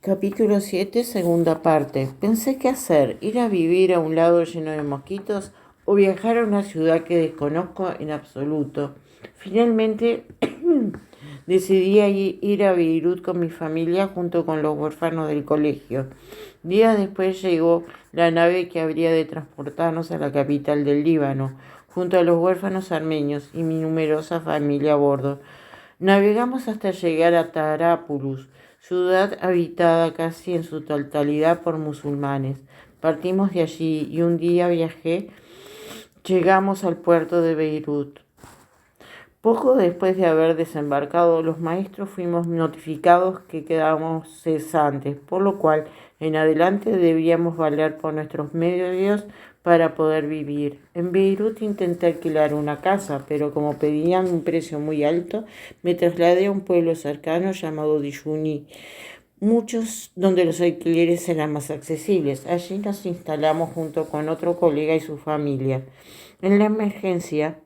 Capítulo 7, segunda parte. Pensé qué hacer, ir a vivir a un lado lleno de mosquitos o viajar a una ciudad que desconozco en absoluto. Finalmente decidí ir a Beirut con mi familia junto con los huérfanos del colegio. Días después llegó la nave que habría de transportarnos a la capital del Líbano, junto a los huérfanos armenios y mi numerosa familia a bordo. Navegamos hasta llegar a Tarapulus, ciudad habitada casi en su totalidad por musulmanes. Partimos de allí y un día llegamos al puerto de Beirut. Poco después de haber desembarcado, los maestros fuimos notificados que quedábamos cesantes, por lo cual en adelante debíamos valer por nuestros medios para poder vivir. En Beirut intenté alquilar una casa, pero como pedían un precio muy alto, me trasladé a un pueblo cercano llamado Dijuni, donde los alquileres eran más accesibles. Allí nos instalamos junto con otro colega y su familia. En la emergencia,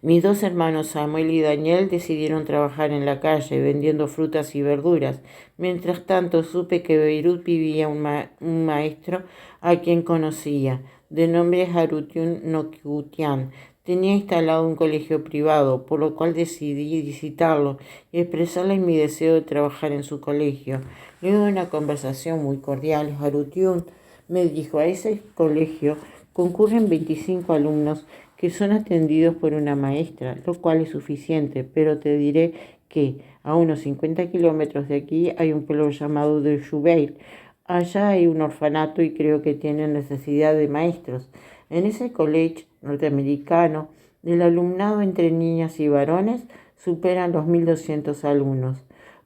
mis dos hermanos Samuel y Daniel decidieron trabajar en la calle vendiendo frutas y verduras. Mientras tanto supe que en Beirut vivía un maestro a quien conocía, de nombre Harutiun Nokutian. Tenía instalado un colegio privado, por lo cual decidí visitarlo y expresarle mi deseo de trabajar en su colegio. Luego de una conversación muy cordial, Harutiun me dijo: a ese colegio concurren 25 alumnos que son atendidos por una maestra, lo cual es suficiente, pero te diré que a unos 50 kilómetros de aquí hay un pueblo llamado de Jubeil. Allá hay un orfanato y creo que tienen necesidad de maestros. En ese college norteamericano, el alumnado entre niñas y varones superan los 1.200 alumnos.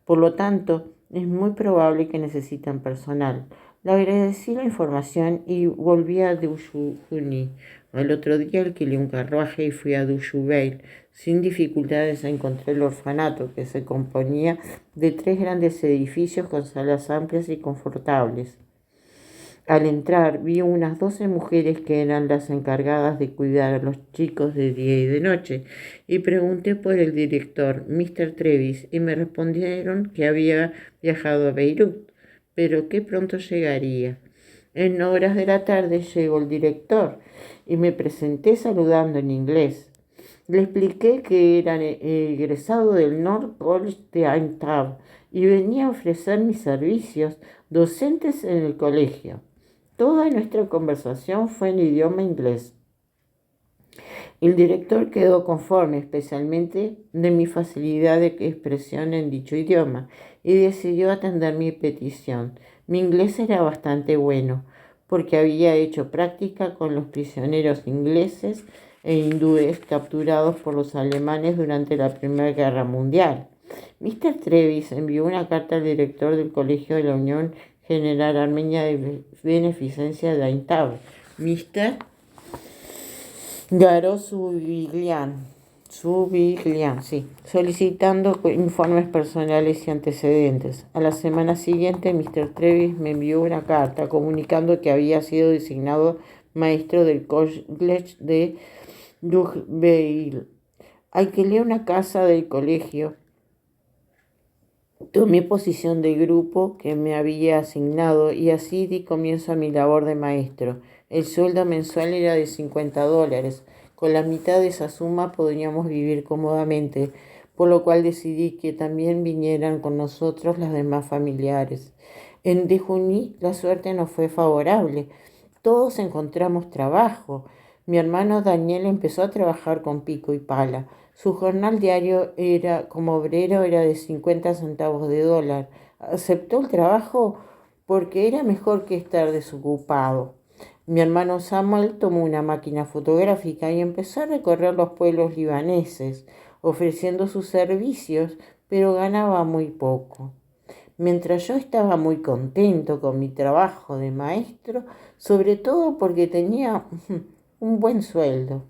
Por lo tanto, es muy probable que necesitan personal. Le agradecí la información y volví a Dushuhuni. Al otro día alquilé un carruaje y fui a Dushubeil. Sin dificultades encontré el orfanato, que se componía de 3 grandes edificios con salas amplias y confortables. Al entrar vi unas 12 mujeres que eran las encargadas de cuidar a los chicos de día y de noche, y pregunté por el director, Mr. Trevis, y me respondieron que había viajado a Beirut, pero que pronto llegaría. En horas de la tarde llegó el director y me presenté saludando en inglés. Le expliqué que era egresado del North College de Ain Tab y venía a ofrecer mis servicios docentes en el colegio. Toda nuestra conversación fue en idioma inglés. El director quedó conforme, especialmente de mi facilidad de expresión en dicho idioma, y decidió atender mi petición. Mi inglés era bastante bueno, porque había hecho práctica con los prisioneros ingleses e hindúes capturados por los alemanes durante la Primera Guerra Mundial. Mr. Trevis envió una carta al director del Colegio de la Unión General Armenia de Beneficencia de Aintab, Mr. Garo Subiglian, sí, solicitando informes personales y antecedentes. A la semana siguiente, Mr. Trevis me envió una carta comunicando que había sido designado maestro del College de Dugbeil. Alquilé una casa del colegio. Tomé posición del grupo que me había asignado y así di comienzo a mi labor de maestro. El sueldo mensual era de $50. Con la mitad de esa suma podríamos vivir cómodamente, por lo cual decidí que también vinieran con nosotros las demás familiares. En Dejuní la suerte nos fue favorable. Todos encontramos trabajo. Mi hermano Daniel empezó a trabajar con pico y pala. Su jornal diario como obrero era de 50 centavos de dólar. Aceptó el trabajo porque era mejor que estar desocupado. Mi hermano Samuel tomó una máquina fotográfica y empezó a recorrer los pueblos libaneses, ofreciendo sus servicios, pero ganaba muy poco. Mientras yo estaba muy contento con mi trabajo de maestro, sobre todo porque tenía un buen sueldo.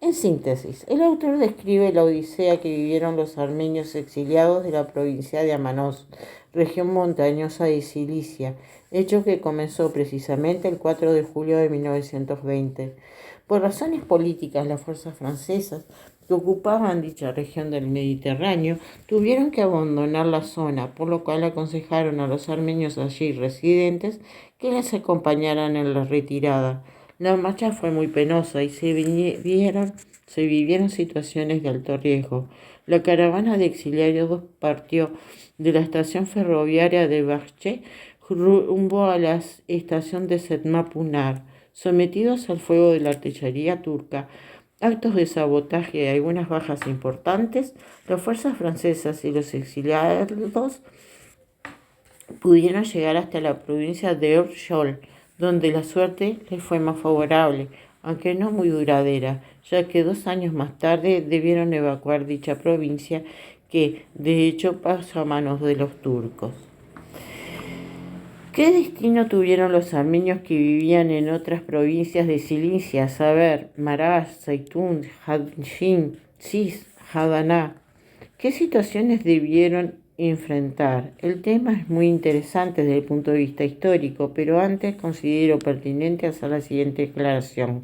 En síntesis, el autor describe la odisea que vivieron los armenios exiliados de la provincia de Amanos, región montañosa de Cilicia, hecho que comenzó precisamente el 4 de julio de 1920. Por razones políticas, las fuerzas francesas que ocupaban dicha región del Mediterráneo tuvieron que abandonar la zona, por lo cual aconsejaron a los armenios allí residentes que les acompañaran en la retirada. La marcha fue muy penosa y se vivieron situaciones de alto riesgo. La caravana de exiliados partió de la estación ferroviaria de Bahçe rumbo a la estación de Setmapunar. Sometidos al fuego de la artillería turca, actos de sabotaje y algunas bajas importantes, las fuerzas francesas y los exiliados pudieron llegar hasta la provincia de Orshol, donde la suerte les fue más favorable, aunque no muy duradera, ya que 2 años más tarde debieron evacuar dicha provincia, que de hecho pasó a manos de los turcos. ¿Qué destino tuvieron los armenios que vivían en otras provincias de Cilicia, a saber, Marash, Zaytun, Hadshin, Sis, Hadaná? ¿Qué situaciones debieron enfrentar? El tema es muy interesante desde el punto de vista histórico, pero antes considero pertinente hacer la siguiente declaración.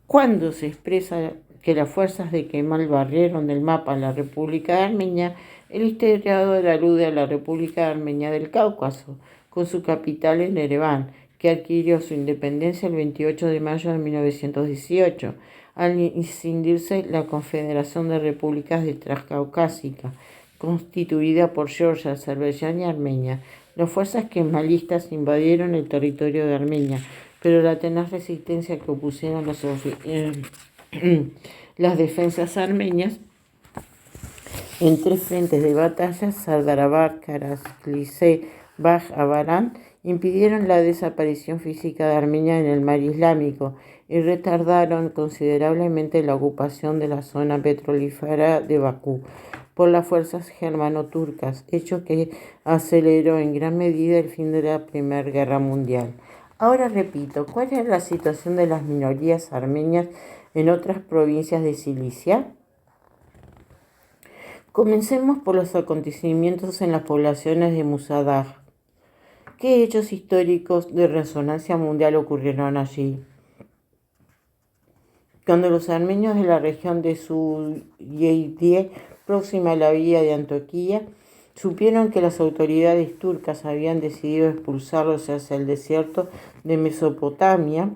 Cuando se expresa que las fuerzas de Kemal barrieron del mapa la República de Armenia, el historiador alude a la República de Armenia del Cáucaso, con su capital en Ereván, que adquirió su independencia el 28 de mayo de 1918, al incidirse la Confederación de Repúblicas de Transcaucásica, constituida por Georgia, Azerbaiyán y Armenia. Las fuerzas kemalistas invadieron el territorio de Armenia, pero la tenaz resistencia que opusieron las defensas armenias en 3 frentes de batalla, Sardarabad, Karaklisé, Baj Abaran, impidieron la desaparición física de Armenia en el mar Islámico y retardaron considerablemente la ocupación de la zona petrolífera de Bakú por las fuerzas germano-turcas, hecho que aceleró en gran medida el fin de la Primera Guerra Mundial. Ahora repito, ¿cuál es la situación de las minorías armenias en otras provincias de Cilicia? Comencemos por los acontecimientos en las poblaciones de Musadag. ¿Qué hechos históricos de resonancia mundial ocurrieron allí? Cuando los armenios de la región de Suyeydiye, próxima a la villa de Antioquía, supieron que las autoridades turcas habían decidido expulsarlos hacia el desierto de Mesopotamia,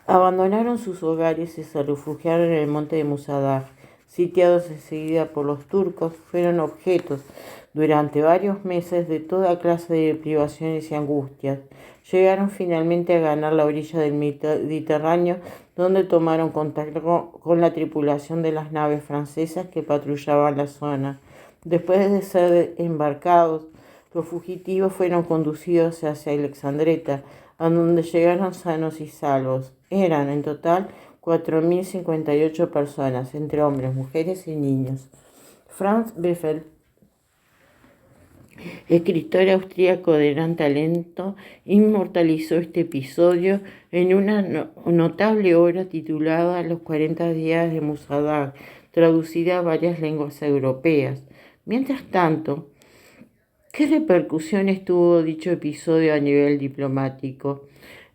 abandonaron sus hogares y se refugiaron en el monte de Musadag. Sitiados enseguida por los turcos, fueron objetos durante varios meses de toda clase de privaciones y angustias. Llegaron finalmente a ganar la orilla del Mediterráneo, donde tomaron contacto con la tripulación de las naves francesas que patrullaban la zona. Después de ser embarcados, los fugitivos fueron conducidos hacia Alexandreta, a donde llegaron sanos y salvos. Eran en total 4.058 personas, entre hombres, mujeres y niños. Franz Beffel, escritor austríaco de gran talento, inmortalizó este episodio en una notable obra titulada Los 40 días de Musadag, traducida a varias lenguas europeas. Mientras tanto, ¿qué repercusiones tuvo dicho episodio a nivel diplomático?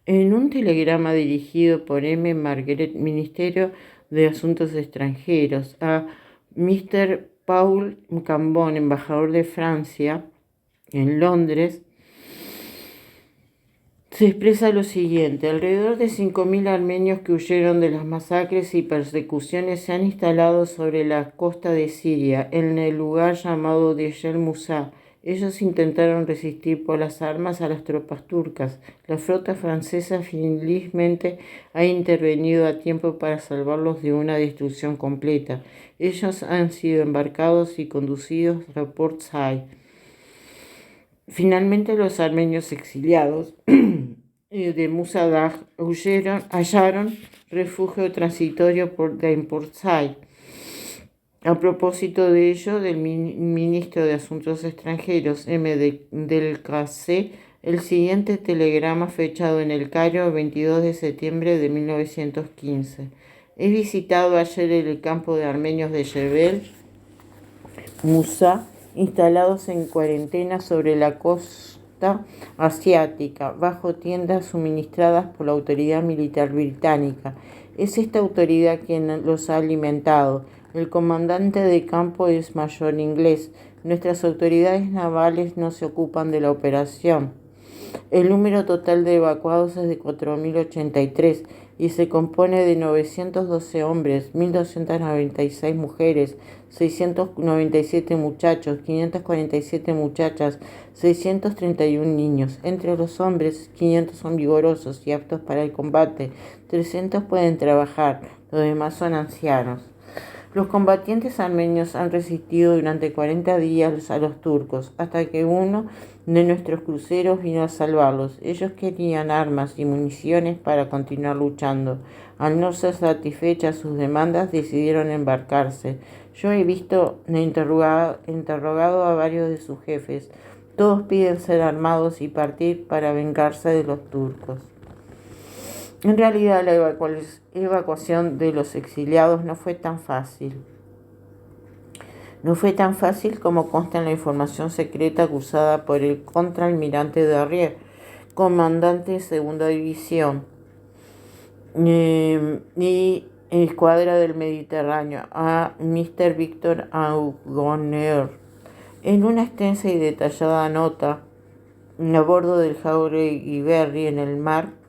En un telegrama dirigido por M. Margaret, Ministerio de Asuntos Extranjeros, a Mr. Paul Cambon, embajador de Francia en Londres, se expresa lo siguiente: alrededor de 5.000 armenios que huyeron de las masacres y persecuciones se han instalado sobre la costa de Siria, en el lugar llamado Diyel Musa. Ellos intentaron resistir por las armas a las tropas turcas. La flota francesa felizmente ha intervenido a tiempo para salvarlos de una destrucción completa. Ellos han sido embarcados y conducidos a Port Said. Finalmente, los armenios exiliados de Musadag hallaron refugio transitorio en Port Said. A propósito de ello, del ministro de Asuntos Extranjeros, M. del Cassé, el siguiente telegrama fechado en El Cairo el 22 de septiembre de 1915. He visitado ayer el campo de armenios de Jebel Musa, instalados en cuarentena sobre la costa asiática, bajo tiendas suministradas por la autoridad militar británica. Es esta autoridad quien los ha alimentado. El comandante de campo es mayor inglés. Nuestras autoridades navales no se ocupan de la operación. El número total de evacuados es de 4.083 y se compone de 912 hombres, 1.296 mujeres, 697 muchachos, 547 muchachas, 631 niños. Entre los hombres, 500 son vigorosos y aptos para el combate, 300 pueden trabajar, los demás son ancianos. Los combatientes armenios han resistido durante 40 días a los turcos, hasta que uno de nuestros cruceros vino a salvarlos. Ellos querían armas y municiones para continuar luchando. Al no ser satisfechas sus demandas, decidieron embarcarse. Yo he interrogado a varios de sus jefes. Todos piden ser armados y partir para vengarse de los turcos. En realidad, la evacuación de los exiliados no fue tan fácil. No fue tan fácil como consta en la información secreta acusada por el contraalmirante Darrier, comandante de Segunda División y Escuadra del Mediterráneo, a Mr. Victor Augoner. En una extensa y detallada nota a bordo del Jauregui Berry en el mar,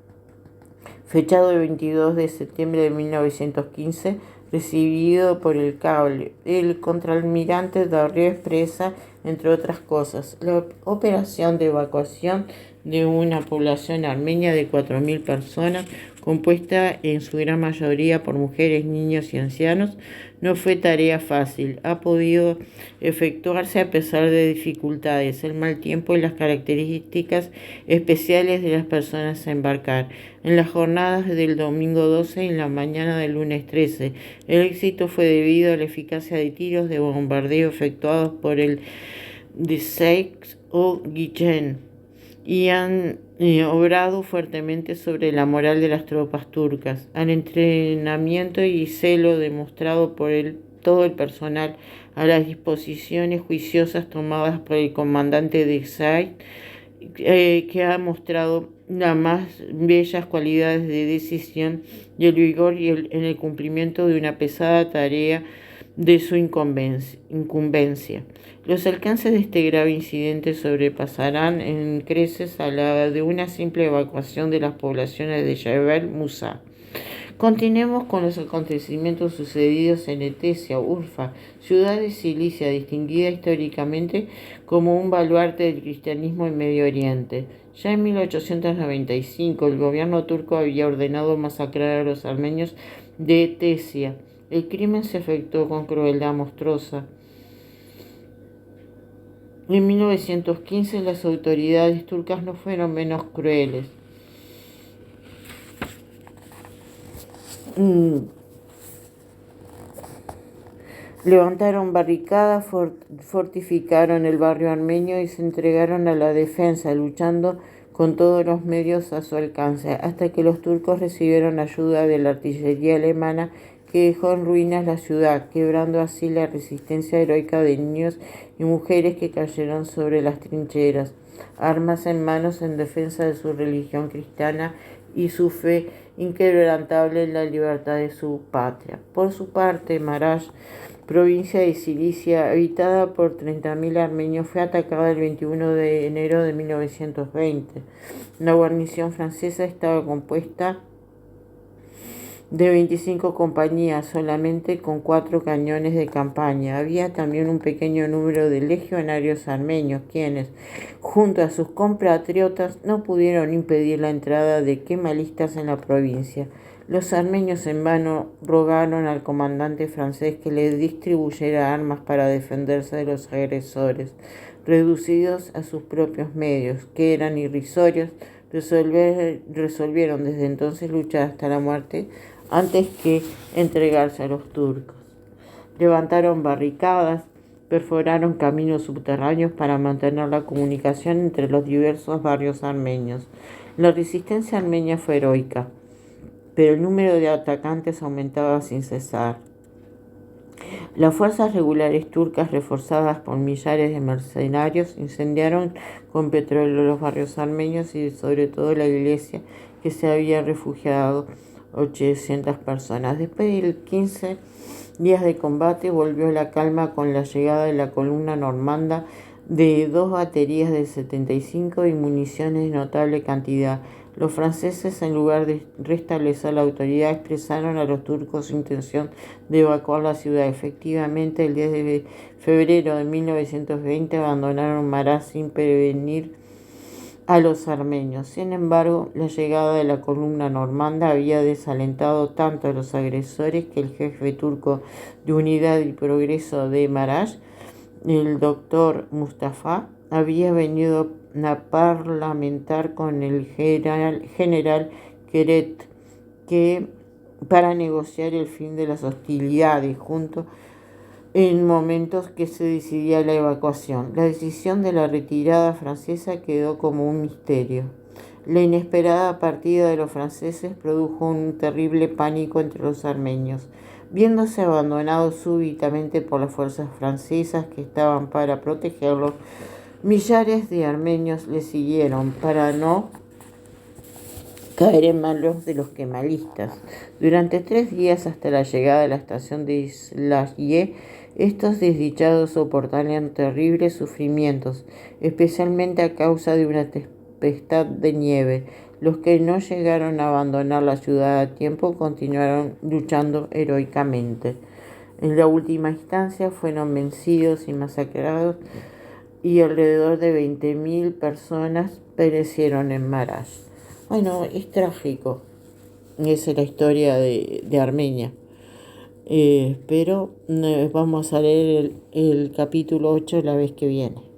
fechado el 22 de septiembre de 1915, recibido por el cable, el contraalmirante Darrier expresa, entre otras cosas, la operación de evacuación de una población armenia de 4.000 personas, compuesta en su gran mayoría por mujeres, niños y ancianos, no fue tarea fácil. Ha podido efectuarse a pesar de dificultades, el mal tiempo y las características especiales de las personas a embarcar. En las jornadas del domingo 12 y en la mañana del lunes 13, el éxito fue debido a la eficacia de tiros de bombardeo efectuados por el de Seix o Guillen y han obrado fuertemente sobre la moral de las tropas turcas, al entrenamiento y celo demostrado por todo el personal, a las disposiciones juiciosas tomadas por el comandante de Seix, que ha mostrado las más bellas cualidades de decisión y el vigor en el cumplimiento de una pesada tarea de su incumbencia. Los alcances de este grave incidente sobrepasarán en creces a la de una simple evacuación de las poblaciones de Jebel Musa. Continuemos con los acontecimientos sucedidos en Etesia, Urfa, ciudad de Cilicia, distinguida históricamente como un baluarte del cristianismo en Medio Oriente. Ya en 1895, el gobierno turco había ordenado masacrar a los armenios de Etesia. El crimen se efectuó con crueldad monstruosa. En 1915, las autoridades turcas no fueron menos crueles. Levantaron barricadas, fortificaron el barrio armenio y se entregaron a la defensa, luchando con todos los medios a su alcance, hasta que los turcos recibieron ayuda de la artillería alemana, que dejó en ruinas la ciudad, quebrando así la resistencia heroica de niños y mujeres que cayeron sobre las trincheras, armas en manos en defensa de su religión cristiana y su fe inquebrantable en la libertad de su patria. Por su parte, Marash, provincia de Cilicia, habitada por 30.000 armenios, fue atacada el 21 de enero de 1920. La guarnición francesa estaba compuesta de 25 compañías, solamente con 4 cañones de campaña. Había también un pequeño número de legionarios armenios, quienes, junto a sus compatriotas, no pudieron impedir la entrada de kemalistas en la provincia. Los armenios en vano rogaron al comandante francés que les distribuyera armas para defenderse de los agresores, reducidos a sus propios medios, que eran irrisorios. Resolvieron desde entonces luchar hasta la muerte antes que entregarse a los turcos. Levantaron barricadas, perforaron caminos subterráneos para mantener la comunicación entre los diversos barrios armenios. La resistencia armenia fue heroica, pero el número de atacantes aumentaba sin cesar. Las fuerzas regulares turcas, reforzadas por millares de mercenarios, incendiaron con petróleo los barrios armenios y sobre todo la iglesia que se había refugiado 800 personas. Después de 15 días de combate volvió la calma con la llegada de la columna normanda de 2 baterías de 75 y municiones de notable cantidad. Los franceses, en lugar de restablecer la autoridad, expresaron a los turcos su intención de evacuar la ciudad. Efectivamente, el 10 de febrero de 1920 abandonaron Marás sin prevenir a los armenios. Sin embargo, la llegada de la columna normanda había desalentado tanto a los agresores que el jefe turco de Unidad y Progreso de Maraş, el doctor Mustafa, había venido a parlamentar con el general Keret para negociar el fin de las hostilidades junto en momentos que se decidía la evacuación. La decisión de la retirada francesa quedó como un misterio. La inesperada partida de los franceses produjo un terrible pánico entre los armenios. Viéndose abandonados súbitamente por las fuerzas francesas que estaban para protegerlos, millares de armenios les siguieron para no caer en manos de los kemalistas. Durante 3 días, hasta la llegada de la estación de Islayé, estos desdichados soportarían terribles sufrimientos, especialmente a causa de una tempestad de nieve. Los que no llegaron a abandonar la ciudad a tiempo continuaron luchando heroicamente. En la última instancia fueron vencidos y masacrados, y alrededor de 20.000 personas perecieron en Maraş. Bueno, es trágico. Esa es la historia de Armenia. Pero vamos a leer el capítulo 8 la vez que viene.